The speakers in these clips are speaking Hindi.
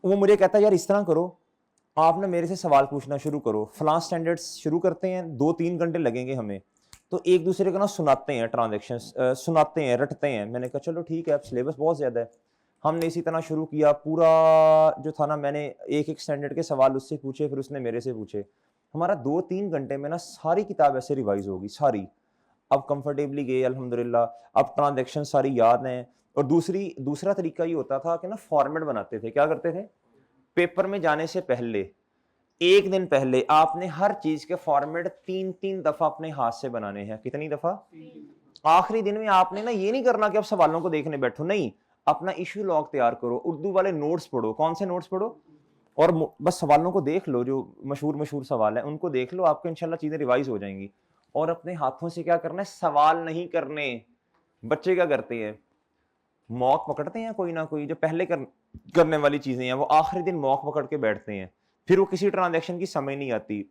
वो मुझे कहता है यार इस तरह करो, आप ना मेरे से सवाल पूछना शुरू करो, फलां स्टैंडर्ड्स शुरू करते हैं, 2-3 घंटे लगेंगे हमें, तो एक दूसरे को ना सुनाते हैं ट्रांजेक्शन, सुनाते हैं, रटते हैं। मैंने कहा चलो ठीक है, अब सिलेबस बहुत ज़्यादा है। हमने इसी तरह शुरू किया, पूरा जो था ना, मैंने एक एक स्टैंडर्ड के सवाल उससे पूछे, फिर उसने मेरे से पूछे। हमारा 2-3 घंटे में ना सारी किताब ऐसे रिवाइज होगी सारी। अब कंफर्टेबली गए अल्हम्दुलिल्लाह, अब ट्रांजेक्शन सारी याद हैं। और दूसरा तरीका ये होता था कि ना फॉर्मेट बनाते थे। क्या करते थे, पेपर में जाने से पहले एक दिन पहले आपने हर चीज के फॉर्मेट 3-3 दफा अपने हाथ से बनाने हैं। कितनी दफा? आखिरी दिन में आपने ना ये नहीं करना कि अब सवालों को देखने बैठो, नहीं, अपना इश्यू लॉग तैयार करो, उर्दू वाले नोट्स पढ़ो। कौन से नोट्स पढ़ो? और बस सवालों को देख लो, जो मशहूर मशहूर सवाल है उनको देख लो, आपको इंशाल्लाह चीजें रिवाइज हो जाएंगी। और अपने हाथों से क्या करना है, सवाल नहीं करने। बच्चे क्या करते हैं, मौक पकड़ते हैं, कोई ना कोई जो पहले करने वाली चीजें हैं वो आखिरी दिन मौक पकड़ के बैठते हैं, फिर वो किसी ट्रांजैक्शन की समझ नहीं आती,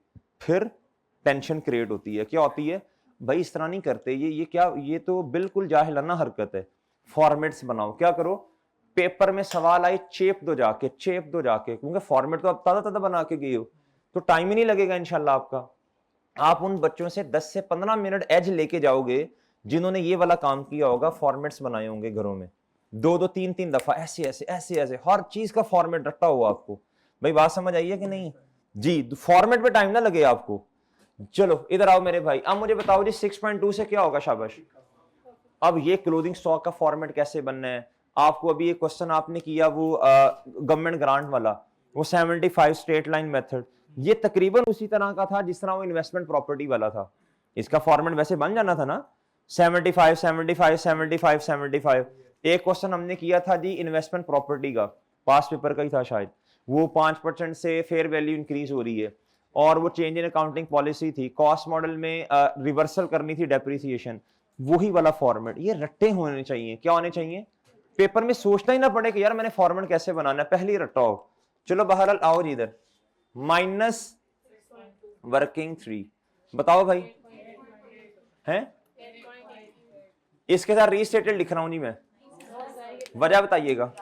फिर टेंशन क्रिएट होती है। क्या होती है भाई, इस तरह नहीं करते, ये क्या, ये तो बिल्कुल जाहिलाना हरकत है। फॉर्मेट्स बनाओ। क्या करो, पेपर में सवाल आए चेप दो जाके, चेप दो जाके, क्योंकि फॉर्मेट तो आप ताजा ताजा बना के गए हो, तो टाइम ही नहीं लगेगा इंशाल्लाह आपका। आप उन बच्चों से 10 से 15 मिनट एज लेके जाओगे जिन्होंने ये वाला काम किया होगा, फॉर्मेट्स बनाए होंगे घरों में, 2-2 3-3 दफा ऐसे ऐसे ऐसे ऐसे हर चीज का फॉर्मेट रट्टा हुआ आपको। भाई बात समझ आई है कि नहीं जी? फॉर्मेट पे टाइम ना लगे आपको। चलो इधर आओ मेरे भाई, अब मुझे बताओ जी 6.2 से क्या होगा? शाबाश। अब ये क्लोजिंग स्टॉक का फॉर्मेट कैसे बनना है? आपको अभी एक क्वेश्चन आपने किया वो गवर्नमेंट ग्रांट वाला, वो 75 स्ट्रेट लाइन मेथड, ये तकरीबन उसी तरह का था जिस तरह वो इन्वेस्टमेंट प्रॉपर्टी वाला था। इसका फॉर्मेट वैसे बन जाना था ना, 75 75 75 75। एक क्वेश्चन हमने किया था जी इन्वेस्टमेंट प्रॉपर्टी का, पास पेपर का ही था शायद, वो 5% से फेयर वैल्यू इंक्रीज हो रही है, और वो चेंज इन अकाउंटिंग पॉलिसी थी, कॉस्ट मॉडल में रिवर्सल करनी थी डेप्रिसिएशन, वही वाला फॉर्मेट। ये रट्टे होने चाहिए। क्या होने चाहिए? पेपर में सोचना ही ना पड़े कि यार मैंने फॉर्मेट कैसे बनाना है, पहले ही रट्टा हो। चलो बहरहाल आओ जी इधर, माइनस वर्किंग 3, बताओ भाई हैं? इसके साथ रीस्टेटेड लिख रहा हूं जी मैं, वजह बताइएगा।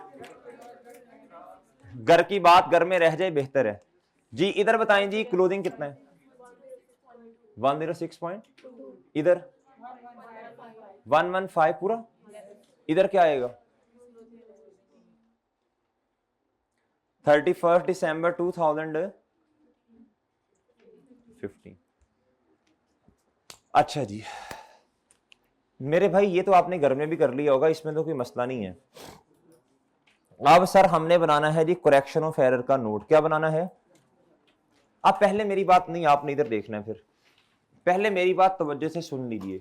घर की बात घर में रह जाए बेहतर है जी। इधर बताएं जी, क्लोजिंग कितना है? 106 पॉइंट, इधर 115 पूरा, इधर क्या आएगा? 31 दिसंबर 2015। अच्छा जी मेरे भाई, ये तो आपने घर में भी कर लिया होगा, इसमें तो कोई मसला नहीं है। अब सर हमने बनाना है जी करेक्शन ऑफ एरर का नोट। क्या बनाना है? अब पहले मेरी बात नहीं, आपने इधर देखना है, फिर पहले मेरी बात तवज्जो से सुन लीजिए।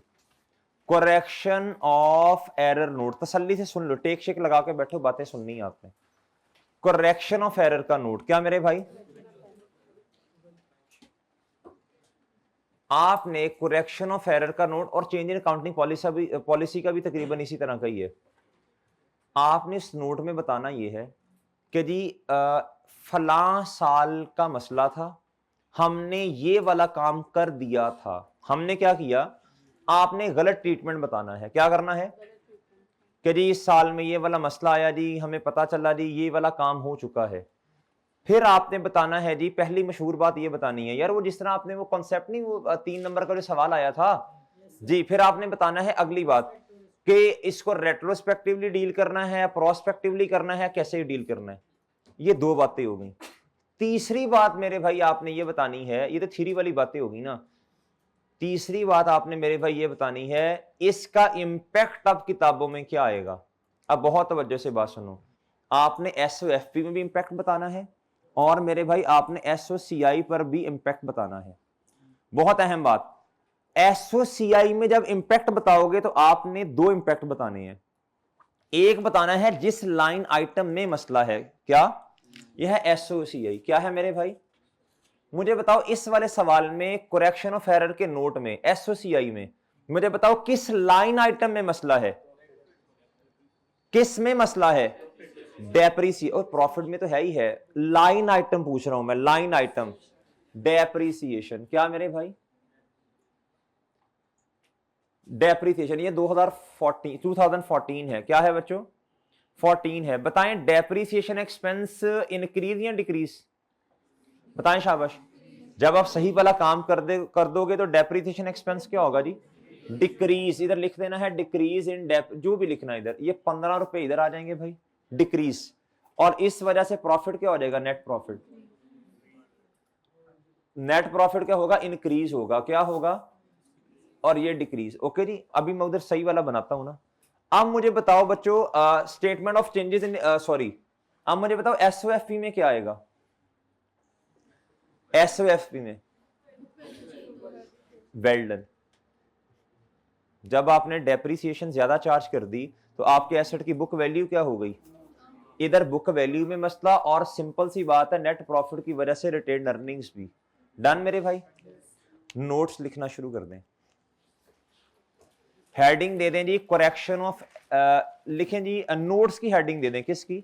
करेक्शन ऑफ एरर नोट, तसल्ली से सुन लो, टेक शेक लगा के बैठो, बातें सुननी है आपने। करेक्शन ऑफ एरर का नोट क्या मेरे भाई? आपने करेक्शन ऑफ एरर का नोट और चेंज इन अकाउंटिंग पॉलिसी का भी तकरीबन इसी तरह का ही है। आपने इस नोट में बताना यह है कि जी फलां साल का मसला था, हमने ये वाला काम कर दिया था। हमने क्या किया? आपने गलत ट्रीटमेंट बताना है। क्या करना है कि जी इस साल में ये वाला मसला आया जी, हमें पता चला जी ये वाला काम हो चुका है। फिर आपने बताना है जी, पहली मशहूर बात ये बतानी है यार, वो जिस तरह आपने वो कॉन्सेप्ट नहीं, वो 3 नंबर का जो सवाल आया था जी, फिर आपने बताना है अगली बात कि इसको रेट्रोस्पेक्टिवली डील करना है, प्रोस्पेक्टिवली करना है, कैसे डील करना है। ये 2 बातें हो गई। तीसरी बात मेरे भाई आपने ये बतानी है, ये तो थ्योरी वाली बातें होगी ना, तीसरी बात आपने मेरे भाई ये बतानी है, इसका इंपैक्ट अब किताबों में क्या आएगा। अब बहुत तवज्जो से बात सुनो, आपने एसओएफपी में भी इंपैक्ट बताना है, और मेरे भाई आपने एसओसीआई पर भी इंपैक्ट बताना है। बहुत अहम बात, एसओसीआई में जब इंपैक्ट बताओगे तो आपने 2 इंपैक्ट बताने हैं। एक बताना है जिस लाइन आइटम में मसला है, क्या यह है एसओसीआई। क्या है मेरे भाई? मुझे बताओ इस वाले सवाल में करेक्शन ऑफ एरर के नोट में एसओसीआई में मुझे बताओ किस लाइन आइटम में मसला है, किस में मसला है? डेप्रीसिएशन और प्रॉफिट में तो है ही है, लाइन आइटम पूछ रहा हूं मैं, लाइन आइटम डेप्रीसिएशन। क्या मेरे भाई? डेप्रीसिएशन ये 2014 है। क्या है बच्चों? 14 है। बताएं डेप्रीसिएशन एक्सपेंस इंक्रीज या डिक्रीज? बताएं शाबाश। जब आप सही वाला काम कर दोगे तो डेप्रीसिएशन एक्सपेंस क्या होगा जी? डिक्रीज। इधर लिख देना है डिक्रीज इन डेप, जो भी लिखना है इधर, ये 15 रुपए इधर आ जाएंगे भाई, डिक्रीज। और इस वजह से प्रॉफिट क्या हो जाएगा? Net profit. नेट प्रॉफिट क्या होगा? इंक्रीज होगा। क्या होगा? और ये डिक्रीज। ओके जी, अभी मैं उधर सही वाला बनाता हूं ना। अब मुझे बताओ बच्चों, statement of changes in, sorry, अब मुझे बताओ एसओएफपी में क्या आएगा? एसओएफपी में वेल डन। जब आपने डेप्रिसिएशन ज्यादा चार्ज कर दी तो आपके एसेट की बुक वैल्यू क्या हो गई? इधर बुक वैल्यू में मसला, और सिंपल सी बात है नेट प्रॉफिट की वजह से रिटेन अर्निंग्स भी। डन मेरे भाई। नोट्स लिखना शुरू कर दें। हेडिंग दे दें जी करेक्शन ऑफ, लिखें जी नोट्स की हेडिंग दे दें। किसकी?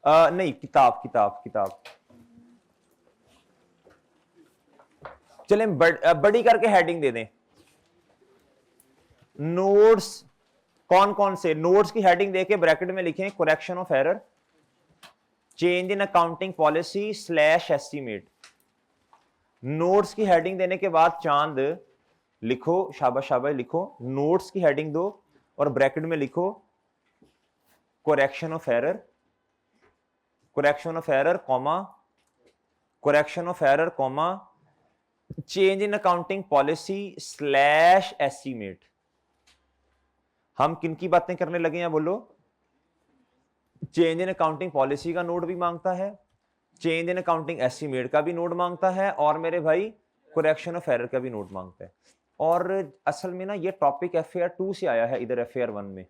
नहीं, किताब किताब किताब। चलें बड़ी करके हेडिंग दे दें। नोट्स कौन कौन से? नोट्स की हेडिंग देके ब्रैकेट में लिखें correction of error, change in accounting policy slash estimate. Notes की हेडिंग देने के बाद चांद लिखो, शाबाश शाबाश लिखो। नोट्स की हेडिंग दो और ब्रैकेट में लिखो correction of error, correction of error comma, correction of error comma, change in accounting policy slash estimate. हम किन की बातें करने लगे हैं बोलो? चेंज इन अकाउंटिंग पॉलिसी का नोट भी मांगता है, चेंज इन अकाउंटिंग एस्टीमेट का भी नोट मांगता है, और मेरे भाई करेक्शन ऑफ एरर का भी नोट मांगता है। और असल में ना ये टॉपिक एफएआर 2 से आया है, इधर एफएआर 1 में।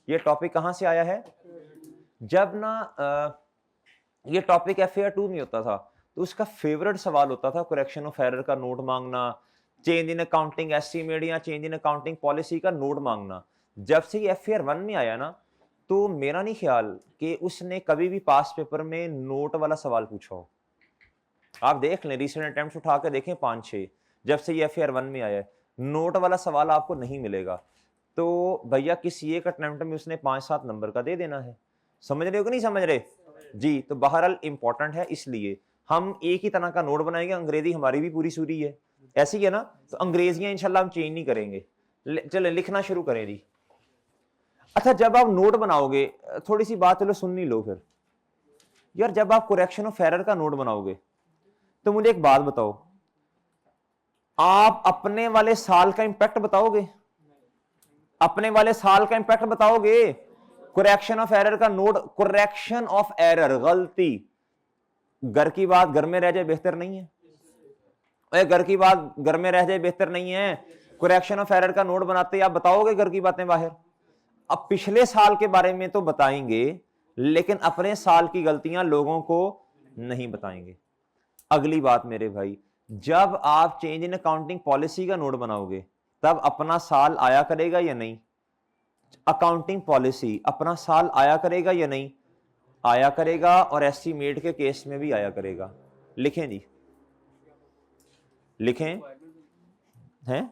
ये टॉपिक कहां से आया है? जब ना ये टॉपिक एफएआर 2 में होता था तो उसका फेवरेट सवाल होता था करेक्शन ऑफ एरर का नोट मांगना, चेंज इन अकाउंटिंग एस्टीमेट या चेंज इन अकाउंटिंग पॉलिसी का नोट मांगना। जब से ये एफएआर 1 में आया ना, तो मेरा नहीं ख्याल कि उसने कभी भी पास पेपर में नोट वाला सवाल पूछा हो। आप देख लें, रिसेंट अटेम्प्ट्स उठा के देखें 5-6, जब से ये एफएआर 1 में आया है, नोट वाला सवाल आपको नहीं मिलेगा। तो भैया किसी एक अटेम्प्ट में उसने 5-7 नंबर का दे देना है। समझ रहे हो कि नहीं समझ रहे जी? तो बहरहाल इंपॉर्टेंट है, इसलिए हम एक ही तरह का नोट बनाएंगे। अंग्रेजी हमारी भी पूरी सूरी है, ऐसी है ना, तो अंग्रेजियां इंशाल्लाह हम चेंज नहीं करेंगे। चले लिखना शुरू करें जी। अच्छा, जब आप नोट बनाओगे, थोड़ी सी बात चलो सुन नहीं लो फिर यार, जब आप करेक्शन ऑफ एरर का नोट बनाओगे तो मुझे एक बात बताओ, आप अपने वाले साल का इंपैक्ट बताओगे? अपने वाले साल का इंपैक्ट बताओगे? करेक्शन ऑफ एरर का नोट, करेक्शन ऑफ एरर, गलती, घर की बात घर में रह जाए बेहतर नहीं है? घर की बात घर में रह जाए बेहतर नहीं है? करेक्शन ऑफ एरर का नोट बनाते आप बताओगे घर की बातें बाहर? अब पिछले साल के बारे में तो बताएंगे, लेकिन अपने साल की गलतियां लोगों को नहीं बताएंगे। अगली बात मेरे भाई, जब आप चेंज इन अकाउंटिंग पॉलिसी का नोट बनाओगे तब अपना साल आया करेगा या नहीं? अकाउंटिंग पॉलिसी अपना साल आया करेगा या नहीं? आया करेगा, और एस्टीमेट के केस में भी आया करेगा। लिखें जी, लिखें। हैं?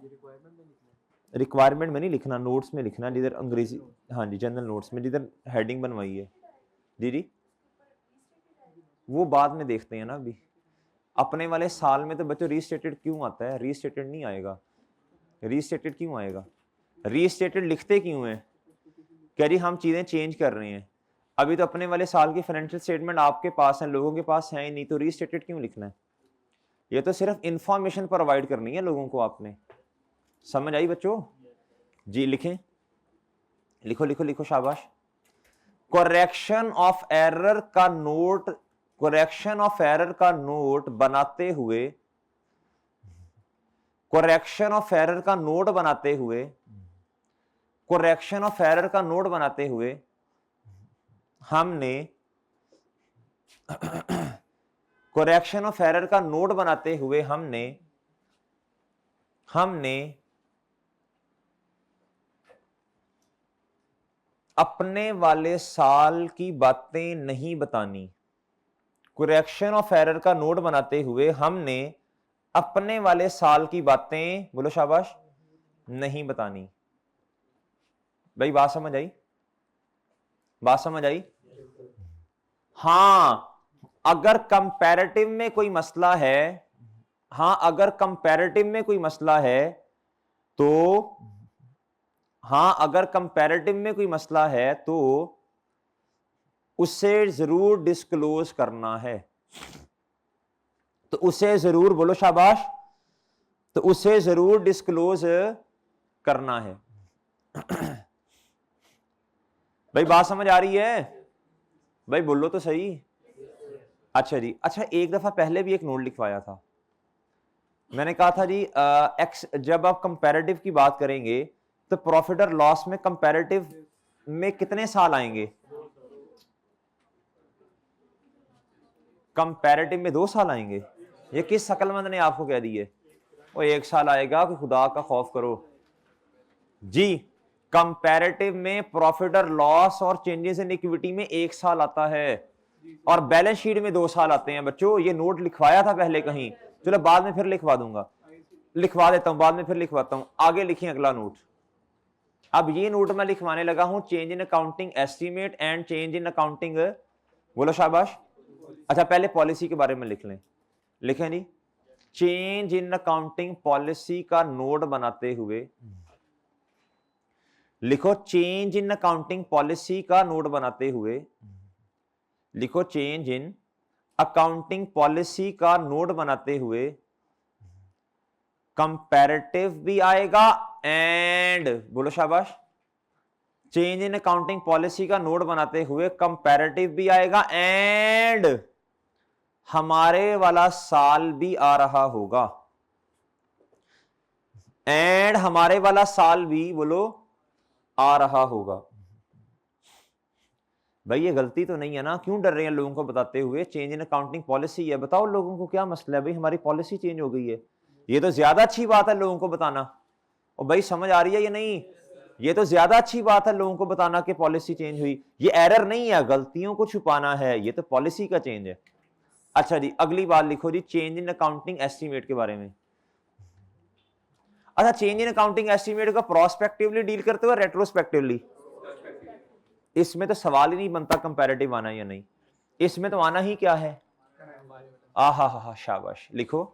रिक्वायरमेंट में नहीं लिखना, नोट्स में लिखना, जिधर अंग्रेजी, हाँ जी जनरल नोट्स में जिधर हेडिंग बनवाई है। जी जी, वो बाद में देखते हैं ना। अभी अपने वाले साल में तो बच्चों रीस्टेटेड क्यों आता है? रीस्टेटेड नहीं आएगा। रीस्टेटेड क्यों आएगा? रीस्टेटेड लिखते क्यों है? कह रही हम चीजें चेंज कर रहे हैं। अभी तो अपने वाले साल की फाइनेंशियल स्टेटमेंट आपके पास है, लोगों के पास है ही नहीं, तो रीस्टेटेड क्यों लिखना है? ये तो सिर्फ इंफॉर्मेशन प्रोवाइड करनी है लोगों को आपने। समझ आई बच्चों जी? लिखें, लिखो लिखो लिखो, शाबाश। करेक्शन ऑफ एरर का नोट, करेक्शन ऑफ एरर का नोट बनाते हुए, करेक्शन ऑफ एरर का नोट बनाते हुए, करेक्शन ऑफ एरर का नोट बनाते हुए हमने करेक्शन ऑफ एरर का नोट बनाते हुए हमने अपने वाले साल की बातें नहीं बतानी। करेक्शन ऑफ एरर का नोट बनाते हुए हमने अपने वाले साल की बातें, बोलो शाबाश, नहीं बतानी। भाई बात समझ आई? बात समझ आई? हां, अगर कंपैरेटिव में कोई मसला है, हां अगर कंपैरेटिव में कोई मसला है तो, हां अगर कंपैरेटिव में कोई मसला है तो उसे जरूर डिस्क्लोज करना है। तो उसे जरूर, बोलो शाबाश, तो उसे जरूर डिस्क्लोज करना है। भाई बात समझ आ रही है? भाई बोलो तो सही। अच्छा जी, अच्छा एक दफा पहले भी एक नोट लिखवाया था, मैंने कहा था जी एक्स, जब आप कंपैरेटिव की बात करेंगे तो प्रॉफिट और लॉस में कंपैरेटिव में कितने साल आएंगे? कंपैरेटिव में 2 साल आएंगे। ये किस शकलमंद ने आपको कह दी है? वो 1 साल आएगा कि खुदा का खौफ करो जी। कंपैरेटिव में प्रॉफिट और लॉस और चेंजेस इन इक्विटी में 1 साल आता है और बैलेंस शीट में 2 साल आते हैं। बच्चों ये नोट लिखवाया था पहले कहीं, चलो बाद में फिर लिखवा दूंगा, लिखवा देता हूं, बाद में फिर लिखवाता हूं। आगे लिखिए अगला नोट। अब ये नोट मैं लिखवाने लगा हूं, change in accounting estimate and change in accounting, बोलो शाबाश। अच्छा पहले पॉलिसी के बारे में लिख लें, लिखें जी। चेंज इन अकाउंटिंग पॉलिसी का नोट बनाते हुए लिखो, चेंज इन अकाउंटिंग पॉलिसी का नोट बनाते हुए लिखो, चेंज इन अकाउंटिंग पॉलिसी का नोट बनाते हुए कंपैरेटिव भी आएगा एंड, बोलो शाबाश, चेंज इन अकाउंटिंग पॉलिसी का नोट बनाते हुए कंपैरेटिव भी आएगा एंड हमारे वाला साल भी आ रहा होगा, एंड हमारे वाला साल भी, बोलो, आ रहा होगा। भाई ये गलती तो नहीं है ना? क्यों डर रहे हैं लोगों को बताते हुए? चेंज इन अकाउंटिंग पॉलिसी है, बताओ लोगों को क्या मसला है? भाई हमारी पॉलिसी चेंज हो गई है, ये तो ज्यादा अच्छी बात है लोगों को बताना। और भाई समझ आ रही है ये नहीं? ये तो ज्यादा अच्छी बात है लोगों को बताना कि पॉलिसी चेंज हुई। ये एरर नहीं है, गलतियों को छुपाना है, ये तो पॉलिसी का चेंज है। अच्छा जी अगली बात लिखो जी, चेंज इन अकाउंटिंग एस्टीमेट के बारे में। अच्छा चेंज इन अकाउंटिंग एस्टीमेट का प्रोस्पेक्टिवली डील करते हो रेट्रोस्पेक्टिवली? इसमें तो सवाल ही नहीं बनता कंपैरेटिव आना या नहीं, इसमें तो आना ही क्या है, हा शाबाश। लिखो,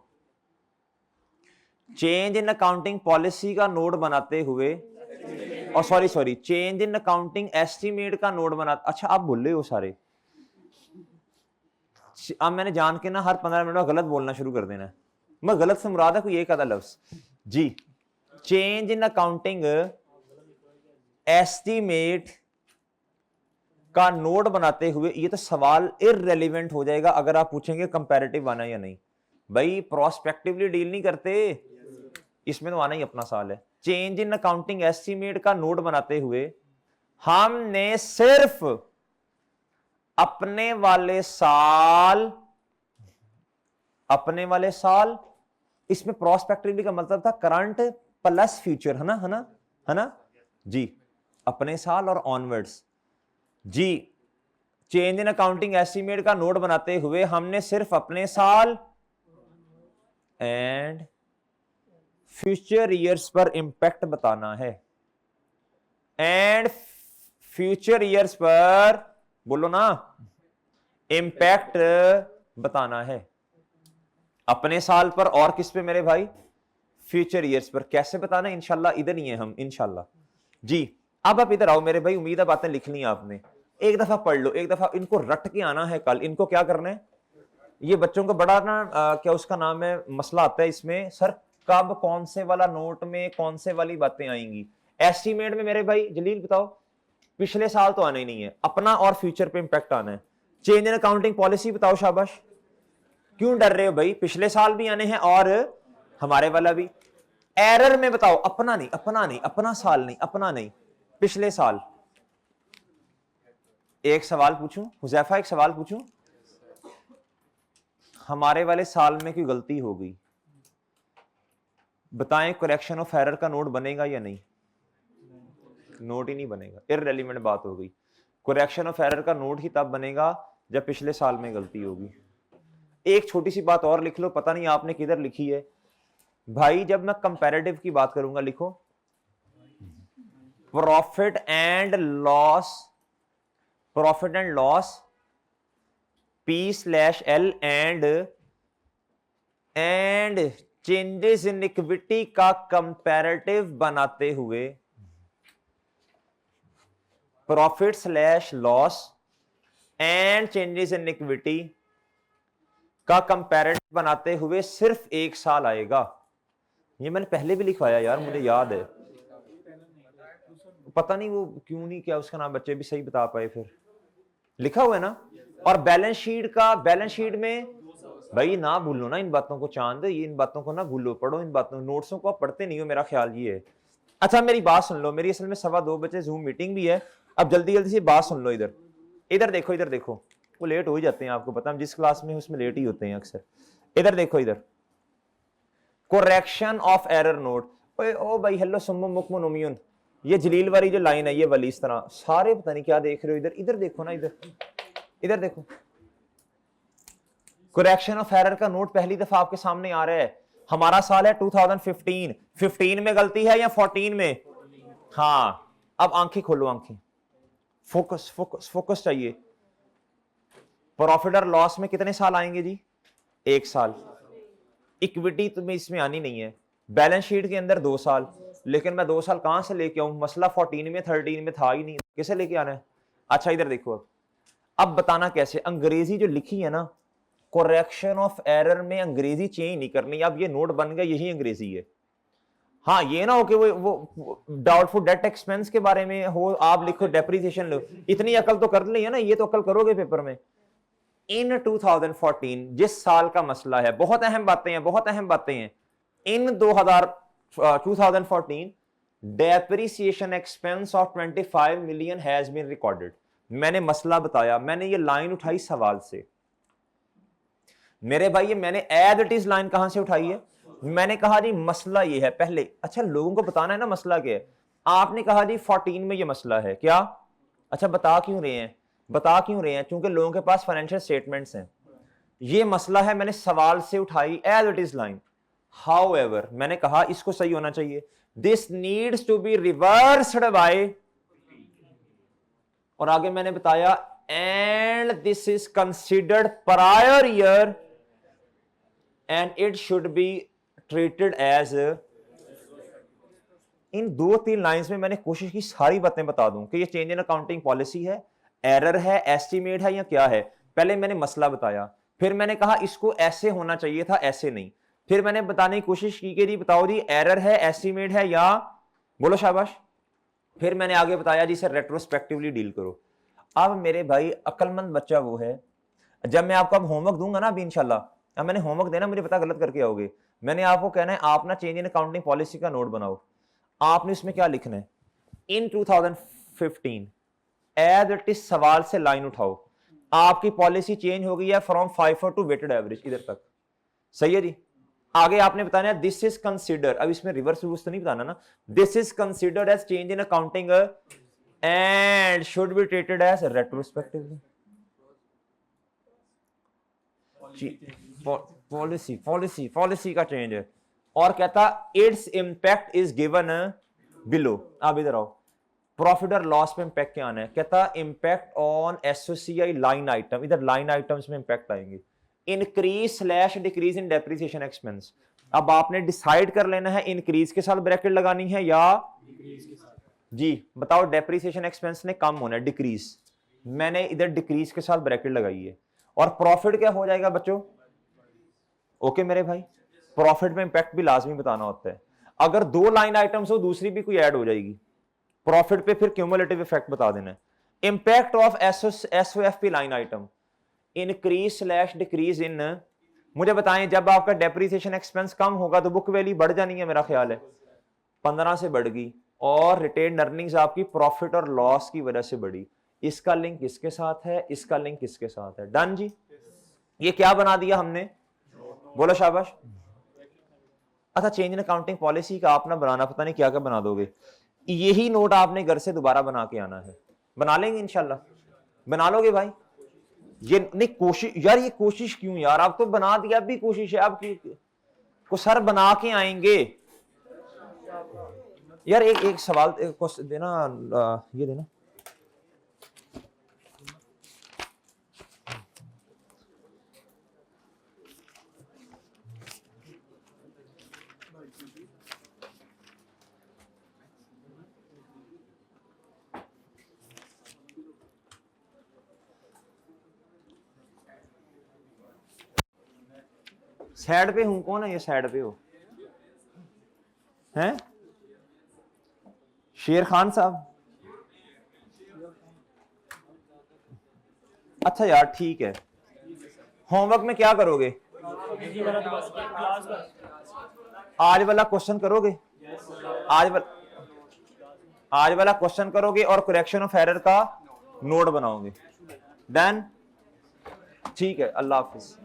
चेंज इन अकाउंटिंग पॉलिसी का नोट बनाते हुए, और sorry change in accounting estimate का नोट बना, अच्छा आप बोल रहे हो सारे, अब मैंने जान के ना हर 15 मिनट में गलत बोलना शुरू कर देना है। मैं गलत से मुराद है कोई एक आधा लफ्ज जी। चेंज इन अकाउंटिंग एस्टीमेट का नोट बनाते हुए, ये तो सवाल इररेलेवेंट हो जाएगा अगर आप पूछेंगे कंपैरेटिव आना या नहीं। भाई प्रोस्पेक्टिवली डील नहीं करते, इसमें तो आना ही अपना साल है। चेंज इन अकाउंटिंग एस्टीमेट का नोट बनाते हुए हमने सिर्फ अपने वाले साल, इसमें प्रोस्पेक्टिवली का मतलब था करंट प्लस फ्यूचर, है ना जी, अपने साल और ऑनवर्ड्स जी। चेंज इन अकाउंटिंग एस्टीमेट का नोट बनाते हुए हमने सिर्फ अपने साल एंड फ्यूचर ईयर्स पर इंपैक्ट बताना है, एंड फ्यूचर ईयर्स पर, बोलो ना, इंपैक्ट बताना है। अपने साल पर और किस पे मेरे भाई? फ्यूचर ईयर्स पर। कैसे बताना है? इंशाल्लाह इधर ही है हम, इंशाल्लाह जी। अब आप इधर आओ मेरे भाई, उम्मीद है बातें लिख ली आपने, एक दफा पढ़ लो, एक दफा इनको रट के आना है कल। इनको क्या करना है, ये बच्चों को बड़ा ना क्या उसका नाम है, मसला आता है इसमें, सर कब कौन से वाला नोट में कौन से वाली बातें आएंगी। एस्टीमेट में मेरे भाई जलील बताओ, पिछले साल तो आना ही नहीं है, अपना और फ्यूचर पे इंपैक्ट आना है। चेंज इन अकाउंटिंग पॉलिसी बताओ शाबाश, क्यों डर रहे हो भाई? पिछले साल भी आने हैं और हमारे वाला भी। एरर में बताओ, अपना नहीं, अपना साल नहीं, अपना नहीं, पिछले साल। एक सवाल पूछूं हुजैफा, एक सवाल पूछूं, हमारे वाले साल में कोई गलती हो गई, बताएं करेक्शन ऑफ एरर का नोट बनेगा या नहीं? नोट ही नहीं बनेगा, इररेलेवेंट बात हो गई। करेक्शन ऑफ एरर का नोट ही तब बनेगा जब पिछले साल में गलती होगी। एक छोटी सी बात और लिख लो, पता नहीं आपने किधर लिखी है भाई, जब मैं कंपैरेटिव की बात करूंगा, लिखो profit and loss profit and loss P/L and changes in equity का कंपैरेटिव बनाते हुए प्रॉफिट/लॉस एंड चेंजेस इन इक्विटी का कंपैरेटिव बनाते हुए सिर्फ 1 साल आएगा। ये मैंने पहले भी लिखवाया यार, मुझे याद है, पता नहीं वो क्यों नहीं किया उसका नाम, बच्चे भी सही बता पाए, फिर लिखा हुआ है ना। और बैलेंस शीट में भाई ना भूलो ना इन बातों को, चांद ये इन बातों को ना भूलो, पढ़ो इन बातों, नोट्सों को आप पढ़ते नहीं हो, मेरा ख्याल ये है। अच्छा मेरी बात सुन लो, मेरी असल में 2:15 बजे जूम मीटिंग भी है, अब जल्दी जल्दी से बात सुन लो। इधर देखो, वो लेट हो ही जाते हैं, आपको पता, हम जिस क्लास में उसमें लेट ही होते हैं अक्सर। इधर देखो, कोरेक्शन ऑफ एरर नोट। ओ भाई हेलो सुम्मो मुकमो नोमियन, ये जलील वाली जो लाइन है ये वाली, इस तरह सारे पता नहीं क्या देख रहे हो। इधर देखो ना, इधर देखो, करेक्शन ऑफ एरर का नोट पहली दफा आपके सामने आ रहा है। हमारा साल है 2015, 15 में गलती है या 14 में? हाँ, अब आंखें खोलो, आंखें, फोकस चाहिए। प्रॉफिट और लॉस में कितने साल आएंगे जी? 1 साल। इक्विटी तुम्हें इसमें आनी नहीं है, बैलेंस शीट के अंदर 2 साल, लेकिन मैं 2 साल कहां से लेके आऊं? मसला 14 में 13 में था ही नहीं, कैसे लेके आना है? अच्छा इधर देखो, अब बताना कैसे। अंग्रेजी जो लिखी है ना, करेक्शन ऑफ एरर में अंग्रेजी चेंज नहीं करनी। अब ये नोट बन गया, यही अंग्रेजी है। हाँ, ये ना हो कि वो डाउटफुल डेट एक्सपेंस के बारे में हो, आप लिखो डेप्रिसिएशन लो, इतनी अकल तो कर ली है ना, ये तो अकल करोगे पेपर में। इन 2014 जिस साल का मसला है, बहुत अहम बातें हैं। In 2014 depreciation expense of 25 million has been recorded. मैंने मसला बताया, मैंने ये लाइन उठाई सवाल से मेरे भाई, ये मैंने एज इट इज लाइन कहां से उठाई है? मैंने कहा जी मसला ये है पहले। अच्छा लोगों को बताना है ना मसला क्या है। आपने कहा जी 14 में ये मसला है क्या? अच्छा बता क्यों रहे हैं? क्योंकि लोगों के पास फाइनेंशियल स्टेटमेंट्स हैं। ये मसला है, मैंने सवाल से उठाई as it is line. However मैंने कहा इसको सही होना चाहिए, this needs to be reversed by, और आगे मैंने बताया and this is considered prior year and it should be treated as. इन 2-3 लाइंस में मैंने कोशिश की सारी बातें बता दूं कि ये चेंज इन अकाउंटिंग पॉलिसी है, एरर है, एस्टीमेट है या क्या है। पहले मैंने मसला बताया, फिर मैंने कहा इसको ऐसे होना चाहिए था, ऐसे नहीं। फिर मैंने बताने की कोशिश की कि जी बताओ जी एरर है, एस्टीमेट है या, बोलो शाबाश। फिर मैंने आगे बताया जी सर रेट्रोस्पेक्टिवली डील करो। अब मेरे भाई अक्लमंद बच्चा वो है, जब मैं आपको अब होमवर्क दूंगा ना अभी इंशाल्लाह, अब मैंने होमवर्क देना, मुझे पता गलत करके आओगे, मैंने आपको कहना है आप ना चेंज इन अकाउंटिंग पॉलिसी का नोट बनाओ। आपने इसमें क्या लिखना है? इन 2015 एज इट इज सवाल से लाइन उठाओ, आपकी पॉलिसी चेंज हो गई है from FIFO to weighted average, इधर तक सही है जी। आगे आपने बताना है दिस इज कंसिडर, अब इसमें रिवर्स रिवर्स तो नहीं बताना ना, this is considered as change in accounting and should be treated as retrospectively. Policy का चेंज है, और कहता its impact is given below. अब इधर आओ, प्रॉफिट और लॉस पे इंपैक्ट क्या आना है? कहता impact on associate line item, इधर लाइन आइटम्स में इंपैक्ट आएंगे। इंक्रीज/डिक्रीज इन डेप्रिसिएशन एक्सपेंस। अब आपने डिसाइड कर लेना है इंक्रीज के साथ ब्रैकेट लगानी है या जी बताओ, डेप्रिसिएशन एक्सपेंस ने कम होना है, डिक्रीज, मैंने इधर डिक्रीज के साथ ब्रैकेट लगाई है। और प्रॉफिट क्या हो जाएगा बच्चों? ओके मेरे भाई, प्रॉफिट में इंपैक्ट भी लाजमी बताना होता है। अगर 2 लाइन आइटम्स हो, दूसरी भी कोई ऐड हो जाएगी प्रॉफिट पे, फिर क्यूमुलेटिव इफेक्ट बता देना है। इंपैक्ट ऑफ एसओएफपी लाइन आइटम, इंक्रीज/डिक्रीज इन, मुझे बताएं जब आपका डेप्रिसिएशन एक्सपेंस कम होगा तो बुक वैल्यू बढ़ जानी है, मेरा ख्याल है 15 से बढ़ गई, और रिटेन अर्निंग्स आपकी प्रॉफिट और लॉस की वजह से बढ़ी। इसका लिंक किसके साथ है? इसका लिंक किसके साथ है? डन जी। ये क्या बना दिया हमने? बोलो शाबाश। अच्छा चेंज इन अकाउंटिंग पॉलिसी का आप ना बनाना, पता नहीं क्या क्या बना दोगे। यही नोट आपने घर से दोबारा बना के आना है, बना लेंगे इंशाल्लाह, बना लोगे भाई? ये नहीं कोशिश यार, ये कोशिश क्यों यार, आप तो बना दिया, अब भी कोशिश है आपकी को सर बना के आएंगे यार। एक सवाल देना, ये देना, साइड पे हूं, कौन है ये साइड पे हो? हैं? शेर खान साहब? अच्छा यार ठीक है, होमवर्क में क्या करोगे? आज वाला क्वेश्चन करोगे? आज वाला क्वेश्चन करोगे और करेक्शन ऑफ एरर का नोट बनाओगे। डन? ठीक है, अल्लाह हाफिज।